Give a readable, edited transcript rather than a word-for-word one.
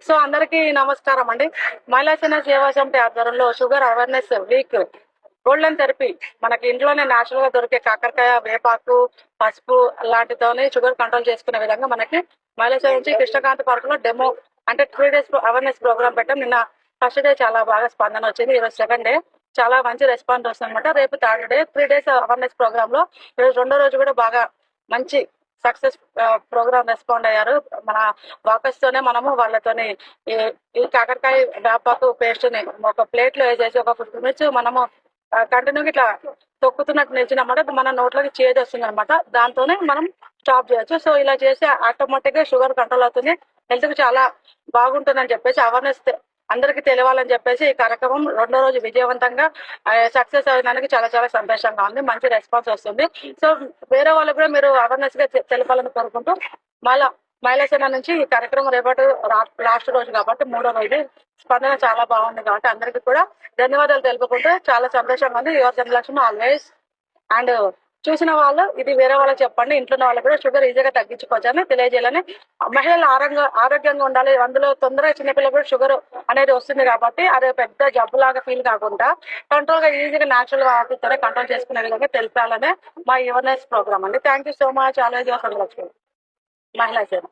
So అందరికీ నమస్కారం అండి. మహిళా సేన సేవా సమితి ఆధ్వర్యంలో sugar awareness week golden therapy మనకి ఇంట్లోనే న్యాచురల్ గా దొరికే కాకరకాయ, వేపాకు, పసుపు లాంటితోనే షుగర్ కంట్రోల్ చేసుకునే విధంగా మనకి మహిళా సేన నుంచి కృష్ణకాంత్ పార్క్ లో డెమో అంటే 3 days అవేర్నెస్ ప్రోగ్రామ్ పెట్టాం. నిన్న ఫస్ట్ డే చాలా బాగా స్పందన వచ్చింది. ఈరోజు సెకండ్ డే చాలా మంచి రెస్పాన్స్ వస్తుంది అనమాట. రేపు third day 3 days awareness programme లో ఈరోజు రెండో రోజు కూడా బాగా మంచి సక్సెస్ ప్రోగ్రామ్ రెస్పాండ్ అయ్యారు. మన వాకర్స్ తోనే మనము వాళ్ళతోని ఈ కాకరకాయ వేపాకు పేస్ట్ ని ఒక ప్లేట్ లో వేసేసి ఒక 50 minutes మనము కంటిన్యూగా ఇట్లా తొక్కుతున్నట్టు నిలిచినమాట మన నోట్లోకి చేదు వస్తుంది అనమాట. దాంతోనే మనం స్టాప్ చేయొచ్చు. సో ఇలా చేస్తే ఆటోమేటిక్ గా షుగర్ కంట్రోల్ అవుతుంది, హెల్త్ కి చాలా బాగుంటుందని చెప్పేసి అవేర్నెస్ అందరికీ తెలియాలని చెప్పేసి ఈ కార్యక్రమం రెండో రోజు విజయవంతంగా సక్సెస్ అయినందుకు చాలా చాలా సంతోషంగా ఉంది. మంచి రెస్పాన్స్ వస్తుంది. సో వేరే వాళ్ళు కూడా మీరు అవేర్నెస్ గా తెలపాలని కోరుకుంటూ మహిళా సేన నుంచి ఈ కార్యక్రమం రేపటి లాస్ట్ రోజు కాబట్టి మూడో రోజు స్పందన చాలా బాగుంది కాబట్టి అందరికీ కూడా ధన్యవాదాలు తెలుపుకుంటూ చాలా సంతోషంగా ఉంది. Your జనలక్ష్మి always. అండ్ చూసిన వాళ్ళు ఇది వేరే వాళ్ళకి చెప్పండి. ఇంట్లో ఉన్న వాళ్ళు కూడా షుగర్ ఈజీగా తగ్గించుకోవచ్చని తెలియజేయాలని. మహిళలు ఆరోగ్యంగా ఉండాలి. అందులో తొందరగా చిన్నపిల్లలు కూడా షుగర్ అనేది వస్తుంది కాబట్టి అది పెద్ద జబ్బు లాగా ఫీల్ కాకుండా కంట్రోల్ గా ఈజీగా న్యాచురల్ గా ఆరోగ్యంతోనే కంట్రోల్ చేసుకునే విధంగా తెలిపాలనే మా అవేర్నెస్ ప్రోగ్రామ్ అండి. Thank you so much. Always your Janalakshmi Mahila సేన.